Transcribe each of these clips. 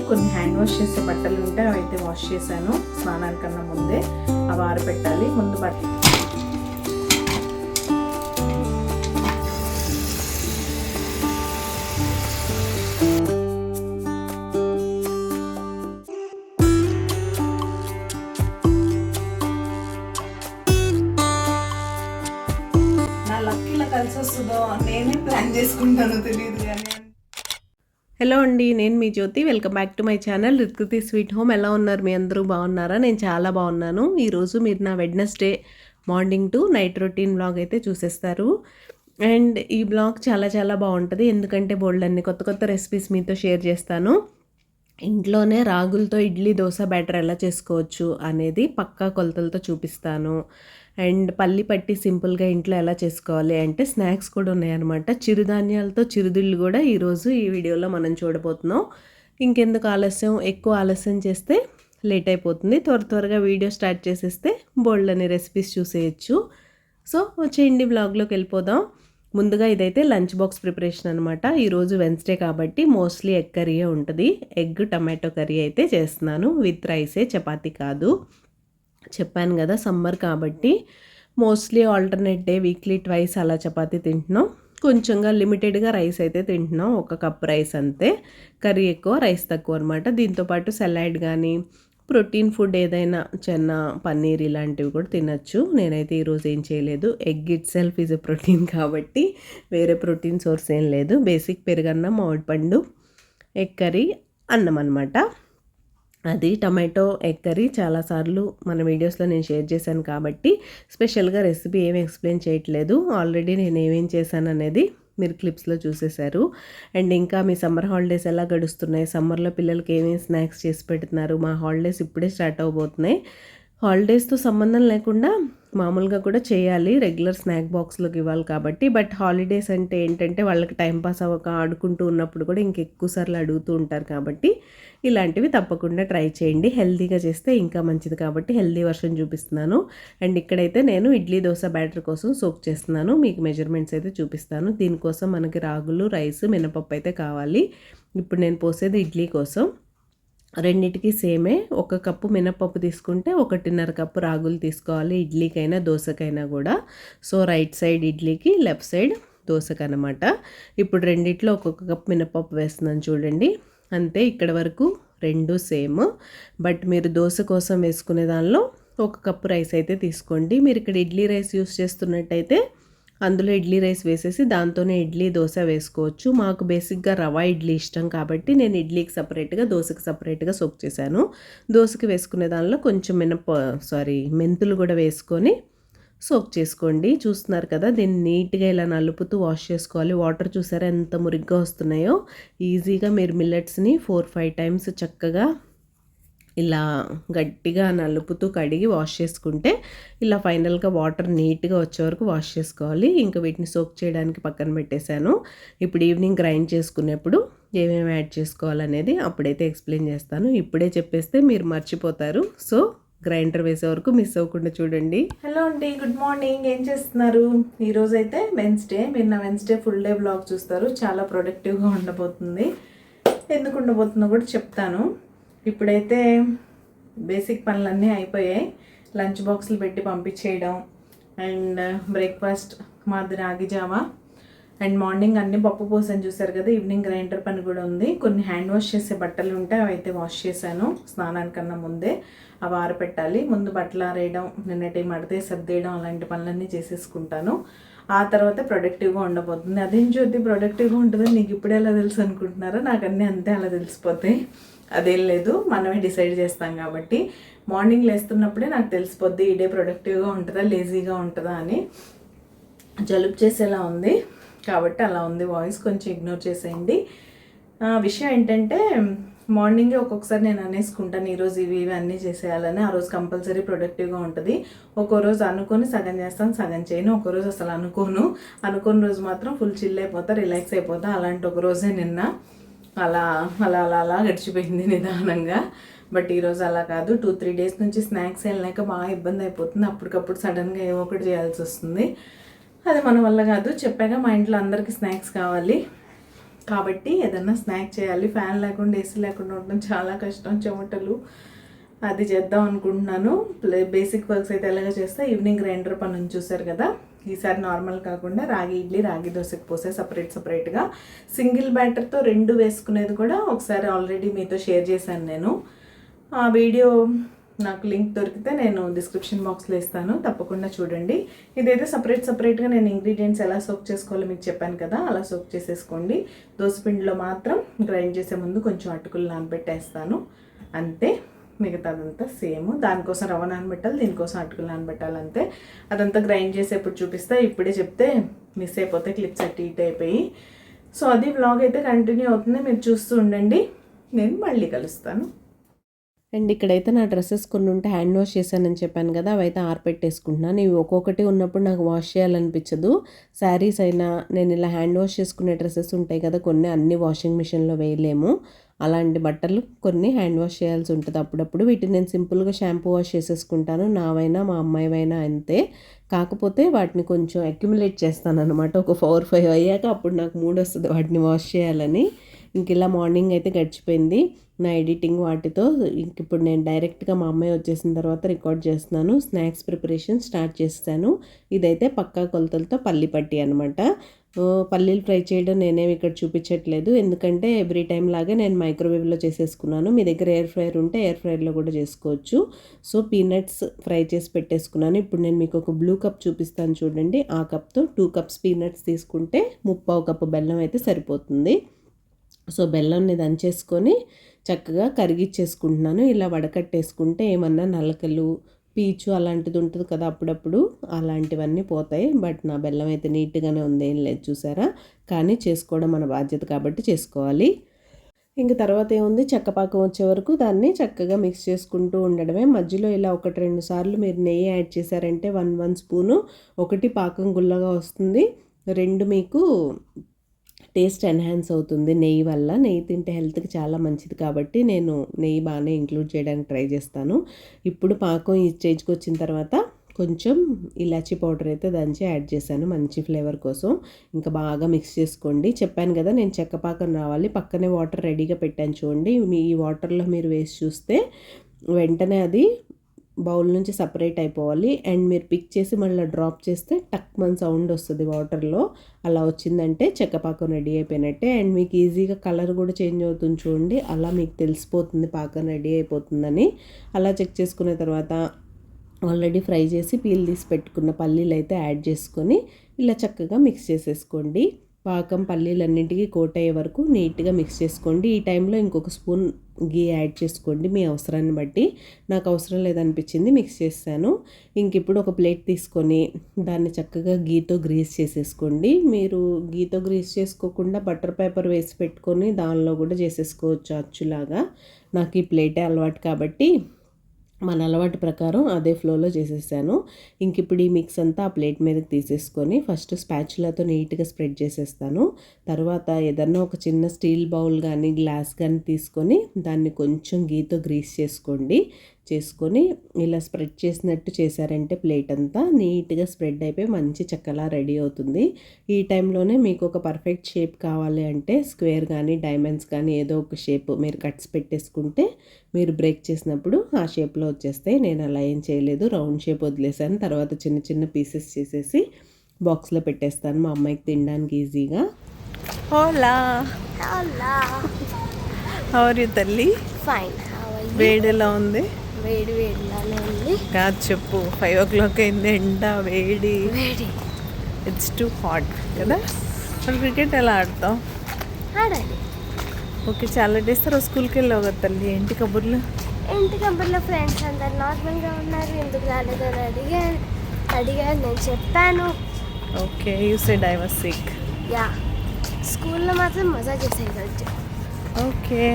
కొన్ని hand wash చేసే బట్టలు ఉంటే అవైతే వాష్ చేశాను స్నానానికన్నా ముందే. అవి ఆరబెట్టాలి. ముందు నా లక్ ఇలా కలిసి వస్తుందో నేనే ప్లాన్ చేసుకుంటానో తెలియదు కానీ. హలో అండి, నేను మీ Jyothi. Welcome back to my channel Ritkriti sweet home. ఎలా ఉన్నారు మీ అందరూ? బాగున్నారా? నేను చాలా బాగున్నాను. ఈరోజు మీరు నా Wednesday morning to night routine blog అయితే చూసేస్తారు. అండ్ ఈ బ్లాగ్ చాలా చాలా బాగుంటుంది, ఎందుకంటే బోల్డ్ అన్ని కొత్త కొత్త రెసిపీస్ మీతో షేర్ చేస్తాను. ఇంట్లోనే రాగులతో ఇడ్లీ దోశ బ్యాటర్ ఎలా చేసుకోవచ్చు అనేది పక్కా కొలతలతో చూపిస్తాను. అండ్ పల్లి పట్టి సింపుల్గా ఇంట్లో ఎలా చేసుకోవాలి అంటే స్నాక్స్ కూడా ఉన్నాయన్నమాట. చిరుధాన్యాలతో చిరుదిళ్ళు కూడా ఈరోజు ఈ వీడియోలో మనం చూడబోతున్నాం. ఇంకెందుకు ఆలస్యం, ఎక్కువ ఆలస్యం చేస్తే లేట్ అయిపోతుంది. త్వరగా వీడియో స్టార్ట్ చేసేస్తే బోల్డ్ అనే రెసిపీస్ చూసేయచ్చు. సో వచ్చేయండి బ్లాగ్లోకి వెళ్ళిపోదాం. ముందుగా ఇదైతే లంచ్ బాక్స్ ప్రిపరేషన్ అనమాట. ఈరోజు వెన్స్డే కాబట్టి మోస్ట్లీ ఎగ్ కర్రీయే ఉంటుంది. ఎగ్ టమాటో కర్రీ అయితే చేస్తున్నాను, విత్ రైసే, చపాతీ కాదు. చెప్పాను కదా సమ్మర్ కాబట్టి mostly alternate day weekly twice అలా చపాతీ తింటున్నాం. కొంచెంగా లిమిటెడ్గా రైస్ అయితే తింటున్నాం, 1 కప్ రైస్ అంతే. కర్రీ ఎక్కువ, రైస్ తక్కువ అనమాట. దీంతోపాటు సలాడ్ కానీ ప్రోటీన్ ఫుడ్ ఏదైనా చెన్న, పన్నీర్ ఇలాంటివి కూడా తినచ్చు. నేనైతే ఈరోజు ఏం చేయలేదు. Egg it self is a protein కాబట్టి వేరే ప్రోటీన్ సోర్స్ ఏం లేదు. బేసిక్ పెరుగన్నం, మామిడి పండు, ఎగ్ కర్రీ, అన్నం అనమాట. అది టమాటో ఎగ్ కర్రీ చాలాసార్లు మన వీడియోస్లో నేను షేర్ చేశాను కాబట్టి స్పెషల్గా రెసిపీ ఏమి ఎక్స్ప్లెయిన్ చేయట్లేదు. ఆల్రెడీ నేను ఏమేం చేశాను అనేది మీరు క్లిప్స్లో చూసేశారు. అండ్ ఇంకా మీ సమ్మర్ హాలిడేస్ ఎలా గడుస్తున్నాయి, సమ్మర్లో పిల్లలకి ఏమేమి స్నాక్స్ చేసి పెడుతున్నారు? మా హాలిడేస్ ఇప్పుడే స్టార్ట్ అవబోతున్నాయి. హాలిడేస్తో సంబంధం లేకుండా మామూలుగా కూడా చేయాలి, రెగ్యులర్ స్నాక్ బాక్స్లోకి ఇవ్వాలి కాబట్టి. బట్ హాలిడేస్ అంటే ఏంటంటే వాళ్ళకి టైంపాస్ అవ్వక ఆడుకుంటూ ఉన్నప్పుడు కూడా ఇంకెక్కువ సార్లు అడుగుతూ ఉంటారు కాబట్టి ఇలాంటివి తప్పకుండా ట్రై చేయండి. హెల్తీగా చేస్తే ఇంకా మంచిది కాబట్టి హెల్తీ వర్షన్ చూపిస్తున్నాను. అండ్ ఇక్కడైతే నేను ఇడ్లీ దోశ బ్యాటర్ కోసం సోక్ చేస్తున్నాను. మీకు మెజర్మెంట్స్ అయితే చూపిస్తాను. దీనికోసం మనకి రాగులు, రైస్, మినపప్పు అయితే కావాలి. ఇప్పుడు నేను పోసేది ఇడ్లీ కోసం. రెండింటికి సేమే. 1 కప్పు మినపప్పు తీసుకుంటే 1.5 కప్పు రాగులు తీసుకోవాలి, ఇడ్లీకైనా దోశకైనా కూడా. సో రైట్ సైడ్ ఇడ్లీకి, లెఫ్ట్ సైడ్ దోశకు అనమాట. ఇప్పుడు రెండిట్లో 1 కప్పు మినపప్పు వేస్తున్నాను చూడండి. అంతే, ఇక్కడ వరకు 2 సేమ్. బట్ మీరు దోశ కోసం వేసుకునే దానిలో 1 కప్పు రైస్ అయితే తీసుకోండి. మీరు ఇక్కడ ఇడ్లీ రైస్ యూస్ చేస్తున్నట్టయితే అందులో ఇడ్లీ రైస్ వేసేసి దాంతోనే ఇడ్లీ దోశ వేసుకోవచ్చు. మాకు బేసిక్గా రవా ఇడ్లీ ఇష్టం కాబట్టి నేను ఇడ్లీకి సపరేట్గా, దోశకి సపరేట్గా సోక్ చేశాను. దోశకి వేసుకునే దానిలో కొంచెం మెంతులు కూడా వేసుకొని సోక్ చేసుకోండి. చూస్తున్నారు కదా, దీన్ని నీట్గా ఇలా నలుపుతూ వాష్ చేసుకోవాలి. వాటర్ చూసారా ఎంత మురిగ్గా వస్తున్నాయో. ఈజీగా మీరు మిల్లెట్స్ని 4-5 టైమ్స్ చక్కగా ఇలా గట్టిగా నలుపుతూ కడిగి వాష్ చేసుకుంటే ఇలా ఫైనల్గా వాటర్ నీట్గా వచ్చే వరకు వాష్ చేసుకోవాలి. ఇంకా వీటిని సోక్ చేయడానికి పక్కన పెట్టేశాను. ఇప్పుడు ఈవినింగ్ గ్రైండ్ చేసుకునేప్పుడు ఏమేమి యాడ్ చేసుకోవాలనేది అప్పుడైతే ఎక్స్ప్లెయిన్ చేస్తాను. ఇప్పుడే చెప్పేస్తే మీరు మర్చిపోతారు. సో గ్రైండర్ వేసే వరకు మిస్ అవ్వకుండా చూడండి. హలో అండి, గుడ్ మార్నింగ్. ఏం చేస్తున్నారు? ఈరోజు అయితే వెన్స్డే. మీరు నా వెన్స్డే ఫుల్ డే బ్లాగ్ చూస్తారు. చాలా ప్రొడక్టివ్గా ఉండబోతుంది. ఎందుకు ఉండబోతుందో కూడా చెప్తాను. ఇప్పుడైతే బేసిక్ పనులన్నీ అయిపోయాయి. లంచ్ బాక్సులు పెట్టి పంపించేయడం, అండ్ బ్రేక్ఫాస్ట్ మాది రాగి జావా, అండ్ మార్నింగ్ అన్ని పప్పు పోసాను చూసారు కదా. ఈవినింగ్ గ్రైండర్ పని కూడా ఉంది. కొన్ని హ్యాండ్ వాష్ చేసే బట్టలు ఉంటే అవి అయితే వాష్ చేశాను స్నానానికన్నా ముందే. అవి ఆరపెట్టాలి. ముందు బట్టలు ఆరేయడం, నిన్నటి మడితే సర్దేయడం, అలాంటి పనులన్నీ చేసేసుకుంటాను. ఆ తర్వాత ప్రొడక్టివ్గా ఉండబోతుంది. అదేం జ్యోతి ప్రొడక్టివ్గా ఉంటుందని నీకు ఇప్పుడు ఎలా తెలుసు అనుకుంటున్నారా? నాకు అన్నీ అంతే అలా తెలిసిపోతాయి. అదేం లేదు, మనమే డిసైడ్ చేస్తాం కాబట్టి. మార్నింగ్ లేస్తున్నప్పుడే నాకు తెలిసిపోద్ది ఈ డే ప్రొడక్టివ్గా ఉంటుందా, లేజీగా ఉంటుందా అని. జలుబు చేసేలా ఉంది కాబట్టి అలా ఉంది వాయిస్, కొంచెం ఇగ్నోర్ చేసేయండి. విషయం ఏంటంటే మార్నింగే ఒక్కొక్కసారి నేను అనేసుకుంటాను ఈరోజు ఇవి అన్నీ చేసేయాలని. ఆ రోజు కంపల్సరీ ప్రొడక్టివ్గా ఉంటుంది. ఒక్కో రోజు అనుకొని సగం చేస్తాను, సగం చేయను. ఒక రోజు అసలు అనుకోని రోజు మాత్రం ఫుల్ చిల్ అయిపోతా, రిలాక్స్ అయిపోతా. అలాంటి ఒక రోజే నిన్న. అలా అలా అలా అలా గడిచిపోయింది నిదానంగా. బట్ ఈరోజు అలా కాదు, 2-3 డేస్ నుంచి స్నాక్స్ వెళ్ళాక బాగా ఇబ్బంది అయిపోతుంది. అప్పటికప్పుడు సడన్గా ఏమో ఒకటి చేయాల్సి వస్తుంది. అది మన వల్ల కాదు. చెప్పాక మా ఇంట్లో అందరికీ స్నాక్స్ కావాలి కాబట్టి ఏదన్నా స్నాక్ చేయాలి. ఫ్యాన్ లేకుండా ఏసీ లేకుండా ఉండడం చాలా కష్టం, చెమటలు. అది చేద్దాం అనుకుంటున్నాను. బేసిక్ వర్క్స్ అయితే ఎలాగ చేస్తా. ఈవినింగ్ గ్రైండర్ పని చూసారు కదా, ఈసారి నార్మల్ కాకుండా రాగి ఇడ్లీ, రాగి దోశకి పోసే సపరేట్గా సింగిల్ బ్యాటర్తో 2 వేసుకునేది కూడా ఒకసారి ఆల్రెడీ మీతో షేర్ చేశాను నేను. ఆ వీడియో నాకు లింక్ దొరికితే నేను డిస్క్రిప్షన్ బాక్స్లో ఇస్తాను, తప్పకుండా చూడండి. ఇదైతే సపరేట్గా నేను ఇంగ్రీడియంట్స్ ఎలా సోక్ చేసుకోవాలో మీకు చెప్పాను కదా, అలా సోక్ చేసేసుకోండి. దోసపిండిలో మాత్రం గ్రైండ్ చేసే ముందు కొంచెం అటుకులు నానబెట్టేస్తాను, అంతే. మిగతాదంతా సేమ్. దానికోసం రవ్వ నానబెట్టాలి, దీనికోసం అటుకులు నానబెట్టాలి, అంతే. అదంతా గ్రైండ్ చేసేప్పుడు చూపిస్తా, ఇప్పుడే చెప్తే మిస్ అయిపోతే క్లిప్స్ అటు ఇటు అయిపోయి. సో అది వ్లాగ్ అయితే కంటిన్యూ అవుతుంది, మీరు చూస్తూ ఉండండి. నేను మళ్ళీ కలుస్తాను. అండ్ ఇక్కడైతే నా డ్రెస్సెస్ కొన్ని ఉంటే హ్యాండ్ వాష్ చేశానని చెప్పాను కదా, అవైతే ఆరపెట్టేసుకుంటున్నాను. ఇవి ఒక్కొక్కటి ఉన్నప్పుడు నాకు వాష్ చేయాలనిపించదు. శారీస్ అయినా నేను ఇలా హ్యాండ్ వాష్ చేసుకునే డ్రెస్సెస్ ఉంటాయి కదా కొన్ని, అన్ని వాషింగ్ మిషన్లో వేయలేము. అలాంటి బట్టలు కొన్ని హ్యాండ్ వాష్ చేయాల్సి ఉంటుంది అప్పుడప్పుడు. వీటిని నేను సింపుల్గా షాంపూ వాష్ చేసేసుకుంటాను, నావైనా మా అమ్మాయివైనా అంతే. కాకపోతే వాటిని కొంచెం అక్యుములేట్ చేస్తాను అనమాట. ఒక 4-5 అయ్యాక అప్పుడు నాకు మూడ్ వస్తుంది వాటిని వాష్ చేయాలని. ఇంక ఇలా మార్నింగ్ అయితే గడిచిపోయింది నా ఎడిటింగ్ వాటితో. ఇంక ఇప్పుడు నేను డైరెక్ట్గా మా అమ్మాయి వచ్చేసిన తర్వాత రికార్డ్ చేస్తున్నాను. స్నాక్స్ ప్రిపరేషన్ స్టార్ట్ చేస్తాను. ఇదైతే పక్కా కొలతలతో పల్లి పట్టి అనమాట. పల్లీలు ఫ్రై చేయడం నేనేమి ఇక్కడ చూపించట్లేదు, ఎందుకంటే ఎవ్రీ టైం లాగే నేను మైక్రోవేవ్లో చేసేసుకున్నాను. మీ దగ్గర ఎయిర్ ఫ్రైయర్ ఉంటే ఎయిర్ ఫ్రైయర్లో కూడా చేసుకోవచ్చు. సో పీనట్స్ ఫ్రై చేసి పెట్టేసుకున్నాను. ఇప్పుడు నేను మీకు ఒక బ్లూ కప్ చూపిస్తాను చూడండి. ఆ కప్తో 2 కప్స్ పీనట్స్ తీసుకుంటే 3/4 కప్పు బెల్లం అయితే సరిపోతుంది. సో బెల్లంని దంచేసుకొని చక్కగా కరిగిచ్చేసుకుంటున్నాను. ఇలా వడకట్టేసుకుంటే ఏమన్నా నలకలు, పీచు అలాంటిది ఉంటుంది కదా అప్పుడప్పుడు, అలాంటివన్నీ పోతాయి. బట్ నా బెల్లం అయితే నీట్గానే ఉంది, ఏం లేదు చూసారా. కానీ చేసుకోవడం మన బాధ్యత కాబట్టి చేసుకోవాలి. ఇంక తర్వాత ఏముంది, చెక్కపాకం వచ్చే వరకు దాన్ని చక్కగా మిక్స్ చేసుకుంటూ ఉండడమే. మధ్యలో ఇలా 1-2 సార్లు మీరు నెయ్యి యాడ్ చేశారంటే 1 స్పూను, 1 పాకం గుల్లగా వస్తుంది, 2 మీకు టేస్ట్ ఎన్హాన్స్ అవుతుంది నెయ్యి వల్ల. నెయ్యి తింటే హెల్త్కి చాలా మంచిది కాబట్టి నేను నెయ్యి బాగానే ఇంక్లూడ్ చేయడానికి ట్రై చేస్తాను. ఇప్పుడు పాకం ఈ స్టేజ్కి వచ్చిన తర్వాత కొంచెం ఇలాచీ పౌడర్ అయితే దంచి యాడ్ చేశాను మంచి ఫ్లేవర్ కోసం. ఇంకా బాగా మిక్స్ చేసుకోండి. చెప్పాను కదా నేను చెక్కపాకం రావాలి, పక్కనే వాటర్ రెడీగా పెట్టాను చూడండి. ఈ వాటర్లో మీరు వేసి చూస్తే వెంటనే అది బౌల్ నుంచి సపరేట్ అయిపోవాలి. అండ్ మీరు పిక్ చేసి మళ్ళీ డ్రాప్ చేస్తే టక్ మన సౌండ్ వస్తుంది వాటర్లో. అలా వచ్చిందంటే చెక్కపాకం రెడీ అయిపోయినట్టే. అండ్ మీకు ఈజీగా కలర్ కూడా చేంజ్ అవుతుంది చూడండి, అలా మీకు తెలిసిపోతుంది పాకం రెడీ అయిపోతుందని. అలా చెక్ చేసుకున్న తర్వాత ఆల్రెడీ ఫ్రై చేసి పీల్ తీసి పెట్టుకున్న పల్లీలు అయితే యాడ్ చేసుకొని ఇలా చక్కగా మిక్స్ చేసేసుకోండి. పాకం పల్లీలన్నింటికి కోట్ అయ్యే వరకు నీట్గా మిక్స్ చేసుకోండి. ఈ టైంలో ఇంకొక స్పూన్ గీ యాడ్ చేసుకోండి మీ అవసరాన్ని బట్టి. నాకు అవసరం లేదనిపించింది మిక్స్ చేశాను. ఇంక ఇప్పుడు ఒక ప్లేట్ తీసుకొని దాన్ని చక్కగా గీతో గ్రీస్ చేసేసుకోండి. మీరు గీతో గ్రీస్ చేసుకోకుండా బటర్ పేపర్ వేసి పెట్టుకొని దానిలో కూడా చేసేసుకోవచ్చు అచ్చులాగా. నాకు ఈ ప్లేటే అలవాటు కాబట్టి మన అలవాటు ప్రకారం అదే ఫ్లోలో చేసేసాను. ఇంక ఇప్పుడు ఈ మిక్స్ అంతా ఆ ప్లేట్ మీదకి తీసేసుకొని ఫస్ట్ స్పాచులాతో నీట్గా స్ప్రెడ్ చేసేస్తాను. తర్వాత ఏదన్నా ఒక చిన్న స్టీల్ బౌల్ కానీ గ్లాస్ కానీ తీసుకొని దాన్ని కొంచెం గీతో గ్రీస్ చేసుకొని ఇలా స్ప్రెడ్ చేసినట్టు చేశారంటే ప్లేట్ అంతా నీట్గా స్ప్రెడ్ అయిపోయి మంచి చెక్కలా రెడీ అవుతుంది. ఈ టైంలోనే మీకు ఒక పర్ఫెక్ట్ షేప్ కావాలి అంటే స్క్వేర్ కానీ డైమండ్స్ కానీ ఏదో ఒక షేప్ మీరు కట్స్ పెట్టేసుకుంటే మీరు బ్రేక్ చేసినప్పుడు ఆ షేప్లో వచ్చేస్తాయి. నేను అలా ఏం చేయలేదు, రౌండ్ షేప్ వదిలేసాను. తర్వాత చిన్న చిన్న పీసెస్ చేసేసి బాక్స్లో పెట్టేస్తాను మా అమ్మాయికి తినడానికి ఈజీగా. హోలా హౌ ఆర్ యు తల్లి? ఫైన్. వేడి ఎలా ఉంది? వేడిలానే ఉంది. కాదు చెప్పు, 5 o'clock అయింది, ఎండ వేడి. ఇట్స్ టూ హాట్ కదా. మరి క్రికెట్ ఎలా ఆడతావు? ఆడాలి. ఓకే, చాలా డేస్ తర్వాత స్కూల్కి వెళ్ళావు కదా తల్లి. ఏంటి కబుర్లో ఫ్రెండ్స్ అందరు నార్మల్గా ఉన్నారు, ఎందుకు రాలేదని అడిగారు నేను చెప్పాను. Okay, you said I was sick. Yeah, స్కూల్లో మాత్రం మజా చేసాయి రోజు. ఓకే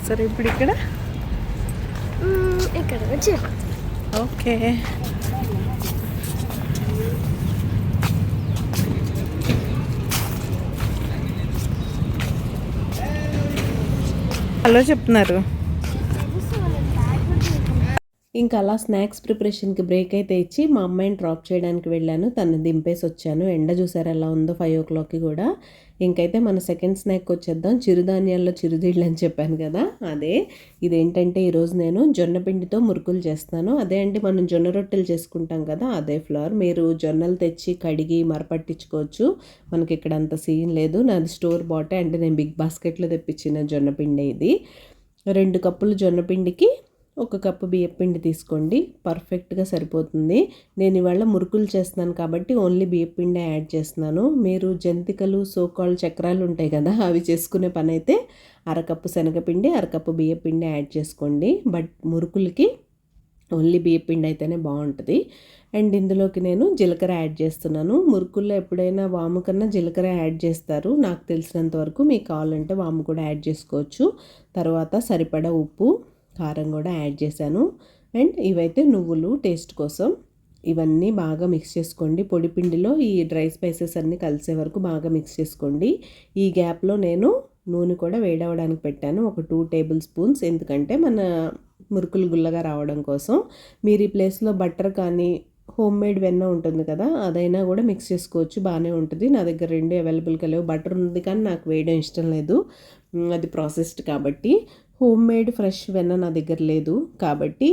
సరే, ఇప్పుడు ఇక్కడ వచ్చి ఓకే. హలో చెప్తున్నారు. తెలుసు నేను బ్యాగ్ కూడా తీసుకున్నాను. ఇంకా అలా స్నాక్స్ ప్రిపరేషన్కి బ్రేక్ అయితే ఇచ్చి మా అమ్మాయిని డ్రాప్ చేయడానికి వెళ్ళాను. తను దింపేసి వచ్చాను. ఎండ చూసారు ఎలా ఉందో 5 o'clockకి కూడా. ఇంకైతే మన సెకండ్ స్నాక్ వచ్చేద్దాం. చిరుధాన్యాల్లో చిరుతిళ్ళు అని చెప్పాను కదా, అదే. ఇదేంటంటే ఈరోజు నేను జొన్న పిండితో మురుకులు చేస్తాను. అదే అంటే మనం జొన్న రొట్టెలు చేసుకుంటాం కదా, అదే ఫ్లవర్. మీరు జొన్నలు తెచ్చి కడిగి మరపట్టించుకోవచ్చు. మనకి ఇక్కడ అంత సీన్ లేదు. నాది స్టోర్ బాటే, అంటే నేను బిగ్ బాస్కెట్లో తెప్పించిన జొన్న పిండి ఇది. 2 కప్పులు జొన్న పిండికి 1 కప్పు బియ్యపిండి తీసుకోండి, పర్ఫెక్ట్గా సరిపోతుంది. నేను ఇవాళ మురుకులు చేస్తున్నాను కాబట్టి ఓన్లీ బియ్యపిండే యాడ్ చేస్తున్నాను. మీరు జంతికలు, సోకాల్ చక్రాలు ఉంటాయి కదా, అవి చేసుకునే పని అయితే 1/2 కప్పు శనగపిండి, 1/2 కప్పు బియ్యపిండి యాడ్ చేసుకోండి. బట్ మురుకులకి ఓన్లీ బియ్యపిండి అయితేనే బాగుంటుంది. అండ్ ఇందులోకి నేను జీలకర్ర యాడ్ చేస్తున్నాను. మురుకుల్లో ఎప్పుడైనా వాము కన్నా జీలకర్ర యాడ్ చేస్తారు నాకు తెలిసినంత వరకు. మీకు కావాలంటే వాము కూడా యాడ్ చేసుకోవచ్చు. తర్వాత సరిపడా ఉప్పు, కారం కూడా యాడ్ చేశాను. అండ్ ఇవైతే నువ్వులు టేస్ట్ కోసం. ఇవన్నీ బాగా మిక్స్ చేసుకోండి. పొడి పిండిలో ఈ డ్రై స్పైసెస్ అన్నీ కలిసే వరకు బాగా మిక్స్ చేసుకోండి. ఈ గ్యాప్లో నేను నూనె కూడా వేడవడానికి పెట్టాను, ఒక 2 టేబుల్ స్పూన్స్. ఎందుకంటే మన మురుకులు గుల్లగా రావడం కోసం. మీరు ఈ ప్లేస్లో బటర్ కానీ హోమ్ మేడ్ వెన్న ఉంటుంది కదా, అదైనా కూడా మిక్స్ చేసుకోవచ్చు, బాగానే ఉంటుంది. నా దగ్గర 2 అవైలబుల్గా లేవు. బటర్ ఉంది కానీ నాకు వేయడం ఇష్టం లేదు, అది ప్రాసెస్డ్ కాబట్టి. హోమ్ మేడ్ ఫ్రెష్ వెన్న నా దగ్గర లేదు కాబట్టి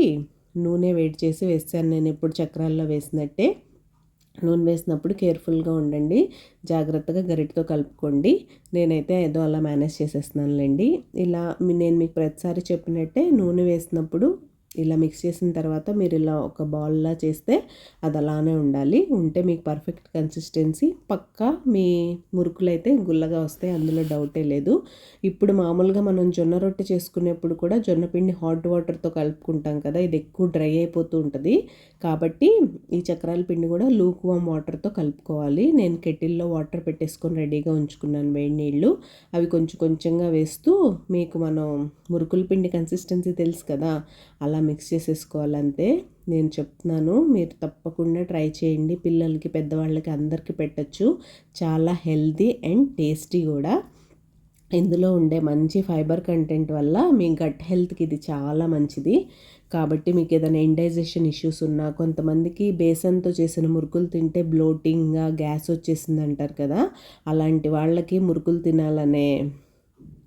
నూనె వేడి చేసి వేసాను. నేను ఎప్పుడు చక్రాల్లో వేసినట్టే. నూనె వేసినప్పుడు కేర్ఫుల్గా ఉండండి, జాగ్రత్తగా గరిటతో కలుపుకోండి. నేనైతే ఏదో అలా మేనేజ్ చేసేస్తున్నానులేండి. ఇలా నేను మీకు ప్రతిసారి చెప్పినట్టే నూనె వేసినప్పుడు ఇలా మిక్స్ చేసిన తర్వాత మీరు ఇలా ఒక బాల్లా చేస్తే అది అలానే ఉండాలి. ఉంటే మీకు పర్ఫెక్ట్ కన్సిస్టెన్సీ. పక్కా మీ మురుకులు అయితే గుల్లగా వస్తాయి, అందులో డౌటే లేదు. ఇప్పుడు మామూలుగా మనం జొన్న రొట్టె చేసుకునేప్పుడు కూడా జొన్న పిండి హాట్ వాటర్తో కలుపుకుంటాం కదా, ఇది ఎక్కువ డ్రై అయిపోతూ ఉంటుంది. కాబట్టి ఈ చక్రాల పిండి కూడా లూక్ వామ్ వాటర్తో కలుపుకోవాలి. నేను కెటిల్లో వాటర్ పెట్టేసుకొని రెడీగా ఉంచుకున్నాను, వేడి నీళ్ళు. అవి కొంచెం కొంచెంగా వేస్తూ, మీకు మనం మురుకుల పిండి కన్సిస్టెన్సీ తెలుసు కదా, అలా మిక్స్ చేసేసుకోవాలంతే. నేను చెప్తున్నాను, మీరు తప్పకుండా ట్రై చేయండి. పిల్లలకి, పెద్దవాళ్ళకి అందరికీ పెట్టచ్చు. చాలా హెల్తీ అండ్ టేస్టీ కూడా. ఇందులో ఉండే మంచి ఫైబర్ కంటెంట్ వల్ల మీ గట్ హెల్త్కి ఇది చాలా మంచిది. కాబట్టి మీకు ఏదైనా ఇండైజెషన్ ఇష్యూస్ ఉన్నా, కొంతమందికి బేసన్తో చేసిన మురుకులు తింటే బ్లోటింగ్గా గ్యాస్ వచ్చేసింది అంటారు కదా, అలాంటి వాళ్ళకి మురుకులు తినాలనే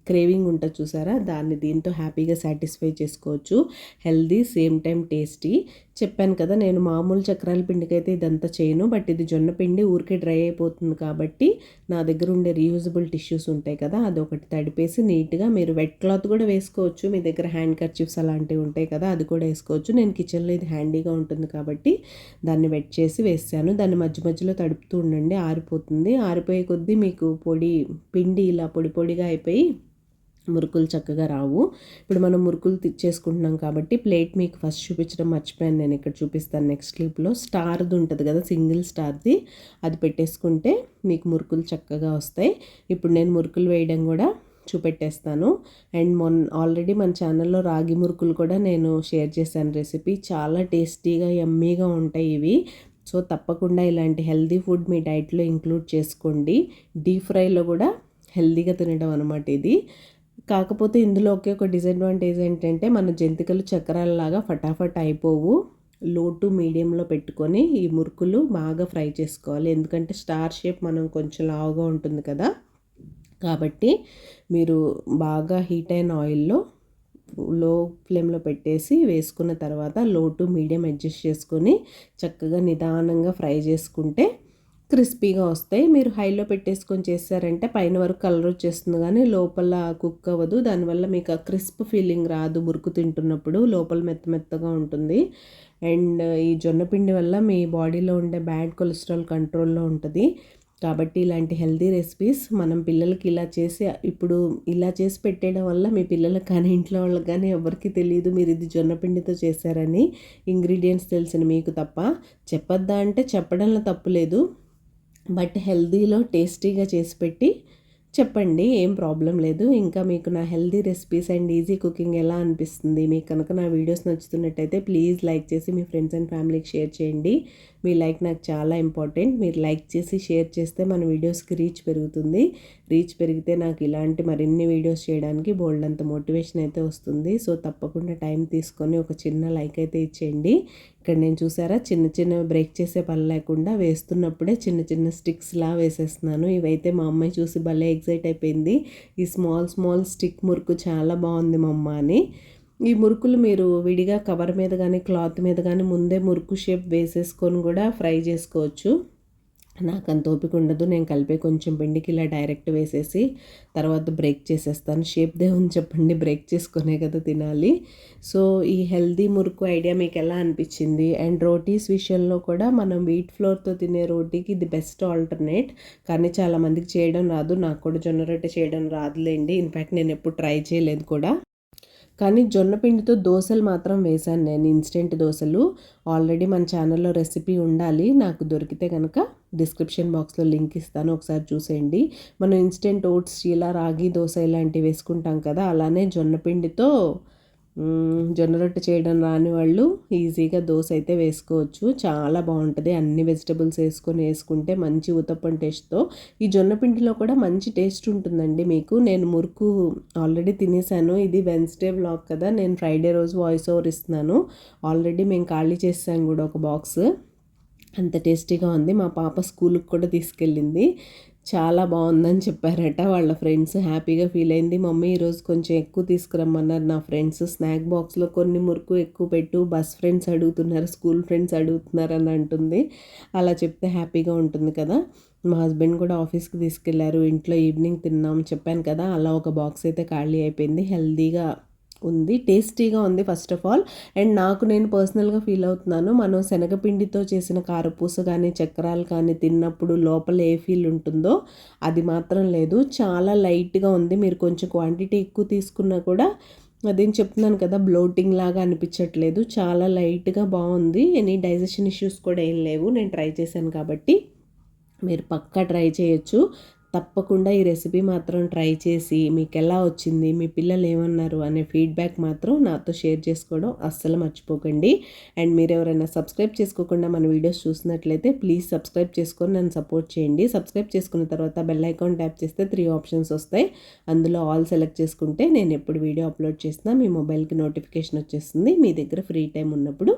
క్రేవింగ్ ఉంటుంది చూసారా, దాన్ని దీంతో హ్యాపీగా సాటిస్ఫై చేసుకోవచ్చు. Healthy, same time tasty. చెప్పాను కదా, నేను మామూలు చక్రాల పిండికైతే ఇదంతా చేయను. బట్ ఇది జొన్న పిండి ఊరికే డ్రై అయిపోతుంది కాబట్టి నా దగ్గర ఉండే రీయూజబుల్ టిష్యూస్ ఉంటాయి కదా, అదొకటి తడిపేసి నీట్గా, మీరు వెట్ క్లాత్ కూడా వేసుకోవచ్చు. మీ దగ్గర హ్యాండ్ కర్చీఫ్స్ అలాంటివి ఉంటాయి కదా, అది కూడా వేసుకోవచ్చు. నేను కిచెన్లో ఇది హ్యాండీగా ఉంటుంది కాబట్టి దాన్ని వెట్ చేసి వేసాను. దాన్ని మధ్య మధ్యలో తడుపుతూ ఉండండి, ఆరిపోతుంది. ఆరిపోయే కొద్దీ మీకు పిండి ఇలా పొడి పొడిగా అయిపోయి మురుకులు చక్కగా రావు. ఇప్పుడు మనం మురుకులు చేసుకుంటున్నాం కాబట్టి ప్లేట్ మీకు ఫస్ట్ చూపించడం మర్చిపోయాను, నేను ఇక్కడ చూపిస్తాను నెక్స్ట్ క్లిప్లో. స్టార్ది ఉంటుంది కదా, సింగిల్ స్టార్ది, అది పెట్టేసుకుంటే మీకు మురుకులు చక్కగా వస్తాయి. ఇప్పుడు నేను మురుకులు వేయడం కూడా చూపెట్టేస్తాను. అండ్ ఆల్రెడీ మన ఛానల్లో రాగి మురుకులు కూడా నేను షేర్ చేశాను రెసిపీ. చాలా టేస్టీగా, యమ్మీగా ఉంటాయి ఇవి. సో తప్పకుండా ఇలాంటి హెల్దీ ఫుడ్ మీ డైట్లో ఇంక్లూడ్ చేసుకోండి. డీప్ ఫ్రైలో కూడా హెల్దీగా తినడం అనమాట ఇది. కాకపోతే ఇందులో ఒక డిసడ్వాంటేజ్ ఏంటంటే, మన జంతికలు చక్రాలలాగా ఫటాఫట్ అయిపోవు. లో టు మీడియంలో పెట్టుకొని ఈ మురుకులు బాగా ఫ్రై చేసుకోవాలి. ఎందుకంటే స్టార్ షేప్ మనం కొంచెం లావుగా ఉంటుంది కదా, కాబట్టి మీరు బాగా హీట్ అయిన ఆయిల్లో లో ఫ్లేమ్లో పెట్టేసి వేసుకున్న తర్వాత లో టు మీడియం అడ్జస్ట్ చేసుకొని చక్కగా నిదానంగా ఫ్రై చేసుకుంటే క్రిస్పీగా వస్తాయి. మీరు హైలో పెట్టేసుకొని చేస్తారంటే పైన వరకు కలర్ వచ్చేస్తుంది కానీ లోపల కుక్ అవ్వదు. దానివల్ల మీకు ఆ క్రిస్ప్ ఫీలింగ్ రాదు. మురుకు తింటున్నప్పుడు లోపల మెత్తగా ఉంటుంది. అండ్ ఈ జొన్నపిండి వల్ల మీ బాడీలో ఉండే బ్యాడ్ కొలెస్ట్రాల్ కంట్రోల్లో ఉంటుంది. కాబట్టి ఇలాంటి హెల్తీ రెసిపీస్ మనం పిల్లలకి ఇలా చేసి పెట్టేయడం వల్ల మీ పిల్లలకు కానీ ఇంట్లో వాళ్ళకి కానీ ఎవరికి తెలియదు మీరు ఇది జొన్నపిండితో చేశారని. ఇంగ్రీడియంట్స్ తెలిసిన మీకు తప్ప. చెప్పొద్దా అంటే చెప్పడంలో తప్పు లేదు, బట్ హెల్తీలో టేస్టీగా చేసి పెట్టి చెప్పండి, ఏం ప్రాబ్లం లేదు. ఇంకా మీకు నా healthy recipes and easy cooking ఎలా అనిపిస్తుంది, మీకు కనుక నా వీడియోస్ నచ్చుతున్నట్టయితే ప్లీజ్ లైక్ చేసి మీ ఫ్రెండ్స్ అండ్ ఫ్యామిలీకి షేర్ చేయండి. మీ లైక్ నాకు చాలా ఇంపార్టెంట్. మీరు లైక్ చేసి షేర్ చేస్తే మన వీడియోస్కి రీచ్ పెరుగుతుంది. రీచ్ పెరిగితే నాకు ఇలాంటి మరిన్ని వీడియోస్ చేయడానికి బోల్డంత మోటివేషన్ అయితే వస్తుంది. సో తప్పకుండా టైం తీసుకొని ఒక చిన్న లైక్ అయితే ఇచ్చేయండి. ఇక్కడ నేను చూసారా చిన్న చిన్న బ్రేక్ చేసే పని లేకుండా వేస్తున్నప్పుడే చిన్న చిన్న స్టిక్స్లా వేసేస్తున్నాను. ఇవైతే మా అమ్మాయి చూసి భలే ఎగ్జైట్ అయిపోయింది. ఈ స్మాల్ స్టిక్ మురుకు చాలా బాగుంది మా అమ్మ అని. ఈ మురుకులు మీరు విడిగా కవర్ మీద కానీ క్లాత్ మీద కానీ ముందే మురుకు షేప్ వేసేసుకొని కూడా ఫ్రై చేసుకోవచ్చు. నాకు అంత ఓపిక ఉండదు. నేను కలిపే కొంచెం పిండికి ఇలా డైరెక్ట్ వేసేసి తర్వాత బ్రేక్ చేసేస్తాను. షేప్ దేవుని చెప్పండి, బ్రేక్ చేసుకునే కదా తినాలి. సో ఈ హెల్దీ మురుకు ఐడియా మీకు ఎలా అనిపించింది? అండ్ రోటీస్ విషయంలో కూడా మనం వీట్ ఫ్లోర్తో తినే రోటీకి ఇది బెస్ట్ ఆల్టర్నేట్. కానీ చాలామందికి చేయడం రాదు. నాకు కూడా జొన్న రొట్టె చేయడం రాదులేండి. ఇన్ఫ్యాక్ట్ నేను ఎప్పుడు ట్రై చేయలేదు కూడా. కానీ జొన్న పిండితో దోశలు మాత్రం వేశాను నేను, ఇన్స్టెంట్ దోశలు. ఆల్రెడీ మన ఛానల్లో రెసిపీ ఉండాలి, నాకు దొరికితే కనుక డిస్క్రిప్షన్ బాక్స్లో లింక్ ఇస్తాను, ఒకసారి చూసేయండి. మనం ఇన్స్టెంట్ ఓట్స్ ఇలా రాగి దోశ ఇలాంటివి వేసుకుంటాం కదా, అలానే జొన్న పిండితో జొన్న రొట్టె చేయడం రాని వాళ్ళు ఈజీగా దోశ అయితే వేసుకోవచ్చు. చాలా బాగుంటుంది. అన్ని వెజిటబుల్స్ వేసుకుంటే మంచి ఉతప్పం టేస్ట్తో. ఈ జొన్న పిండిలో కూడా మంచి టేస్ట్ ఉంటుందండి మీకు. నేను మురుకు ఆల్రెడీ తినేసాను. ఇది వెన్స్డే వ్లాగ్ కదా, నేను ఫ్రైడే రోజు వాయిస్ ఓవర్ ఇస్తున్నాను. ఆల్రెడీ మేము ఖాళీ చేసాం కూడా ఒక బాక్స్. అంత టేస్టీగా ఉంది. మా పాప స్కూల్కి కూడా తీసుకెళ్ళింది. చాలా బాగుందని చెప్పారట వాళ్ళ ఫ్రెండ్స్. హ్యాపీగా ఫీల్ అయింది. మమ్మీ ఈరోజు కొంచెం ఎక్కువ తీసుకురమ్మన్నారు నా ఫ్రెండ్స్. స్నాక్ బాక్స్లో కొన్ని మురుకు ఎక్కువ పెట్టు, బస్ ఫ్రెండ్స్ అడుగుతున్నారు, స్కూల్ ఫ్రెండ్స్ అడుగుతున్నారు అని అంటుంది. అలా చెప్తే హ్యాపీగా ఉంటుంది కదా. మా హస్బెండ్ కూడా ఆఫీస్కి తీసుకెళ్లారు. ఇంట్లో ఈవినింగ్ తిన్నాం చెప్పాను కదా, అలా ఒక బాక్స్ అయితే ఖాళీ అయిపోయింది. హెల్తీగా ఉంది, టేస్టీగా ఉంది ఫస్ట్ ఆఫ్ ఆల్. అండ్ నాకు నేను పర్సనల్గా ఫీల్ అవుతున్నాను, మనం శనగపిండితో చేసిన కారపూస కానీ చక్రాలు కానీ తిన్నప్పుడు లోపల ఏ ఫీల్ ఉంటుందో అది మాత్రం లేదు. చాలా లైట్గా ఉంది. మీరు కొంచెం క్వాంటిటీ ఎక్కువ తీసుకున్నా కూడా అదేం చెప్తున్నాను కదా, బ్లోటింగ్ లాగా అనిపించట్లేదు. చాలా లైట్గా బాగుంది. ఎనీ డైజెషన్ ఇష్యూస్ కూడా ఏం లేవు. నేను ట్రై చేశాను కాబట్టి మీరు పక్కా ట్రై చేయొచ్చు. తప్పకుండా ఈ రెసిపీ మాత్రం ట్రై చేసి మీకు ఎలా వచ్చింది, మీ పిల్లలు ఏమన్నారు అనే ఫీడ్బ్యాక్ మాత్రం నాతో షేర్ చేసుకోవడం అస్సలు మర్చిపోకండి. అండ్ మీరు ఎవరైనా సబ్స్క్రైబ్ చేసుకోకుండా మన వీడియోస్ చూసినట్లయితే ప్లీజ్ సబ్స్క్రైబ్ చేసుకొని నన్ను సపోర్ట్ చేయండి. సబ్స్క్రైబ్ చేసుకున్న తర్వాత బెల్ ఐకాన్ ట్యాప్ చేస్తే 3 ఆప్షన్స్ వస్తాయి. అందులో ఆల్ సెలెక్ట్ చేసుకుంటే నేను ఎప్పుడు వీడియో అప్లోడ్ చేసినా మీ మొబైల్కి నోటిఫికేషన్ వచ్చేస్తుంది. మీ దగ్గర ఫ్రీ టైం ఉన్నప్పుడు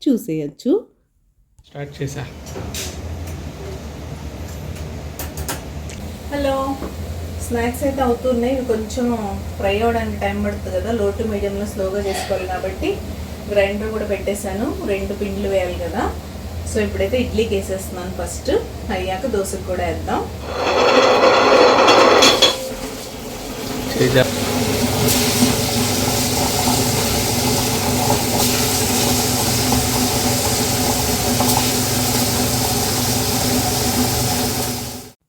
చూసేయచ్చు. స్టార్ట్ చేసా. హలో, స్నాక్స్ అయితే అవుతున్నాయి. ఇవి కొంచెం ఫ్రై అవ్వడానికి టైం పడుతుంది కదా, లో టు మీడియంలో స్లోగా చేసుకోవాలి కాబట్టి గ్రైండర్ కూడా పెట్టేశాను. 2 పిండిలు వేయాలి కదా. సో ఇప్పుడైతే ఇడ్లీకి వేసేస్తున్నాను. ఫస్ట్ అయ్యాక దోశకు కూడా వేద్దాం.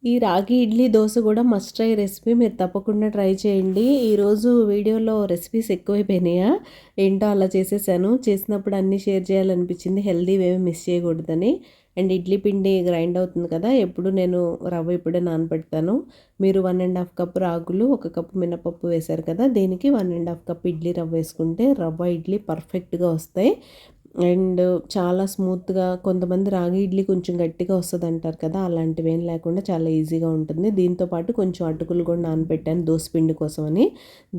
ఈ రాగి ఇడ్లీ దోశ కూడా మస్ట్ ట్రై రెసిపీ, మీరు తప్పకుండా ట్రై చేయండి. ఈరోజు వీడియోలో రెసిపీస్ ఎక్కువైపోయినాయా ఏంటో అలా చేసేసాను. చేసినప్పుడు అన్నీ షేర్ చేయాలనిపించింది, హెల్దీ ఏమీ మిస్ చేయకూడదని. అండ్ ఇడ్లీ పిండి గ్రైండ్ అవుతుంది కదా, ఎప్పుడు నేను రవ్వ ఇప్పుడే నానబెడతాను. మీరు 1.5 కప్ రాగులు, 1 కప్పు మినపప్పు వేశారు కదా, దీనికి 1.5 కప్ ఇడ్లీ రవ్వ వేసుకుంటే రవ్వ ఇడ్లీ పర్ఫెక్ట్గా వస్తాయి. అండ్ చాలా స్మూత్గా, కొంతమంది రాగి ఇడ్లీ కొంచెం గట్టిగా వస్తుంది అంటారు కదా, అలాంటివి ఏం లేకుండా చాలా ఈజీగా ఉంటుంది. దీంతోపాటు కొంచెం అటుకులు కూడా నానబెట్టాను దోశపిండి కోసమని,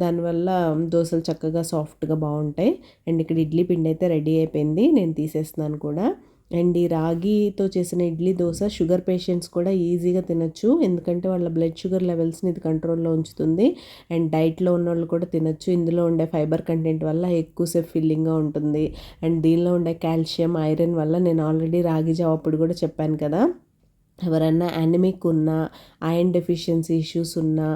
దానివల్ల దోశలు చక్కగా సాఫ్ట్గా బాగుంటాయి. అండ్ ఇక్కడ ఇడ్లీ పిండి అయితే రెడీ అయిపోయింది, నేను తీసేస్తున్నాను కూడా. అండ్ ఈ రాగితో చేసిన ఇడ్లీ దోశ షుగర్ పేషెంట్స్ కూడా ఈజీగా తినచ్చు, ఎందుకంటే వాళ్ళ బ్లడ్ షుగర్ లెవెల్స్ని ఇది కంట్రోల్లో ఉంచుతుంది. అండ్ డైట్లో ఉన్న వాళ్ళు కూడా తినచ్చు. ఇందులో ఉండే ఫైబర్ కంటెంట్ వల్ల ఎక్కువసేపు ఫిల్లింగ్గా ఉంటుంది. అండ్ దీనిలో ఉండే కాల్షియం, ఐరన్ వల్ల నేను ఆల్రెడీ రాగి జావ అప్పుడు కూడా చెప్పాను కదా, ఎవరన్నా యానిమిక్ ఉన్నా, ఐరన్ డెఫిషియన్సీ ఇష్యూస్ ఉన్నా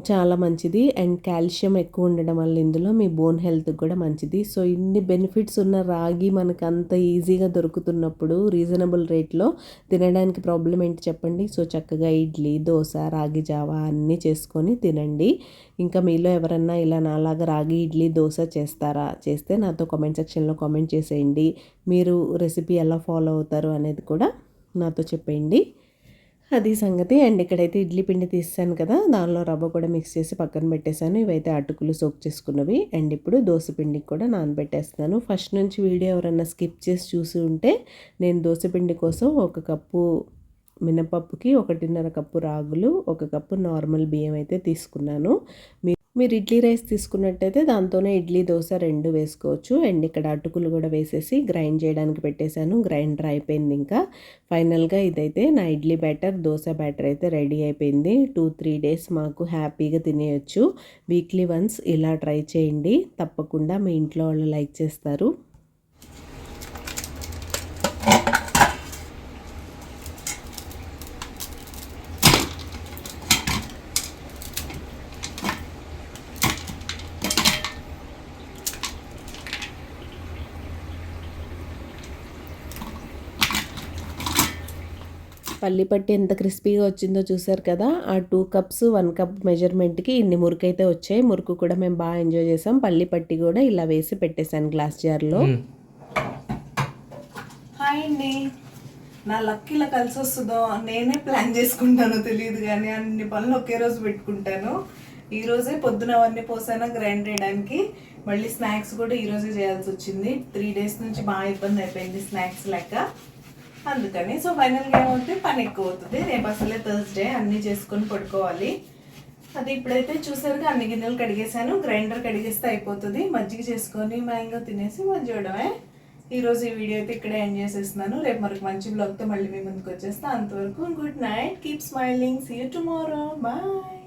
చాలా మంచిది. అండ్ కాల్షియం ఎక్కువ ఉండడం వల్ల ఇందులో మీ బోన్ హెల్త్కి కూడా మంచిది. సో ఇన్ని బెనిఫిట్స్ ఉన్న రాగి మనకు అంత ఈజీగా దొరుకుతున్నప్పుడు రీజనబుల్ రేట్లో తినడానికి ప్రాబ్లం ఏంటి చెప్పండి. సో చక్కగా ఇడ్లీ, దోశ, రాగి జావా అన్నీ చేసుకొని తినండి. ఇంకా మీలో ఎవరన్నా ఇలా నాలాగా రాగి ఇడ్లీ దోశ చేస్తారా? చేస్తే నాతో కామెంట్ సెక్షన్లో కామెంట్ చేసేయండి. మీరు రెసిపీ ఎలా ఫాలో అవుతారు అనేది కూడా నాతో చెప్పేయండి. అది సంగతి. అండ్ ఇక్కడైతే ఇడ్లీ పిండి తీసాను కదా, దానిలో రవ్వ కూడా మిక్స్ చేసి పక్కన పెట్టేశాను. ఇవైతే అటుకులు సోక్ చేసుకున్నవి. అండ్ ఇప్పుడు దోశ పిండికి కూడా నానబెట్టేస్తున్నాను. ఫస్ట్ నుంచి వీడియో ఎవరన్నా స్కిప్ చేసి చూసి ఉంటే నేను దోశ పిండి కోసం 1 కప్పు మినపప్పుకి 1.5 కప్పు రాగులు, 1 కప్పు నార్మల్ బియ్యం అయితే తీసుకున్నాను. మీరు ఇడ్లీ రైస్ తీసుకున్నట్టయితే దాంతోనే ఇడ్లీ దోశ 2 వేసుకోవచ్చు. అండ్ ఇక్కడ అటుకులు కూడా వేసేసి గ్రైండ్ చేయడానికి పెట్టేశాను. గ్రైండర్ అయిపోయింది. ఇంకా ఫైనల్గా ఇదైతే నా ఇడ్లీ బ్యాటర్, దోశ బ్యాటర్ అయితే రెడీ అయిపోయింది. 2-3 డేస్ మాకు హ్యాపీగా తినేయచ్చు. వీక్లీ వన్స్ ఇలా ట్రై చేయండి, తప్పకుండా మీ ఇంట్లో వాళ్ళు లైక్ చేస్తారు. పల్లి పట్టి ఎంత క్రిస్పీగా వచ్చిందో చూసారు కదా. ఆ 2 కప్స్ 1 కప్ మెజర్మెంట్కి ఇన్ని మురుకు అయితే వచ్చాయి. మురుకు కూడా మేము బాగా ఎంజాయ్ చేసాం. పల్లి పట్టి కూడా ఇలా వేసి పెట్టేశాను గ్లాస్ జార్లో. హాయ్ అండి, నా లక్ ఇలా కలిసి వస్తుందో నేనే ప్లాన్ చేసుకుంటానో తెలియదు కానీ అన్ని పనులు ఒకే రోజు పెట్టుకుంటాను. ఈ రోజే పొద్దున అవన్నీ పోసాను గ్రైండ్ చేయడానికి. మళ్ళీ స్నాక్స్ కూడా ఈ రోజే చేయాల్సి వచ్చింది. 3 డేస్ నుంచి బాగా ఇబ్బంది అయిపోయింది స్నాక్స్ లెక్క. అందుకని సో ఫైనల్గా ఏమవుతుంది, పని ఎక్కువ అవుతుంది. రేపు అసలే థర్స్డే, అన్నీ చేసుకొని పడుకోవాలి. అది ఇప్పుడైతే చూసారుగా అన్ని గిన్నెలు కడిగేసాను. గ్రైండర్ కడిగేస్తే అయిపోతుంది. మజ్జిగ చేసుకొని మ్యాంగో తినేసి మజ్జిగడమే. ఈరోజు ఈ వీడియో అయితే ఇక్కడే ఎండ్ చేసేస్తున్నాను. రేపు మరొక మంచి బ్లాగ్తో మళ్ళీ మీ ముందుకు వచ్చేస్తాను. అంతవరకు good night, keep smiling, see you tomorrow, bye.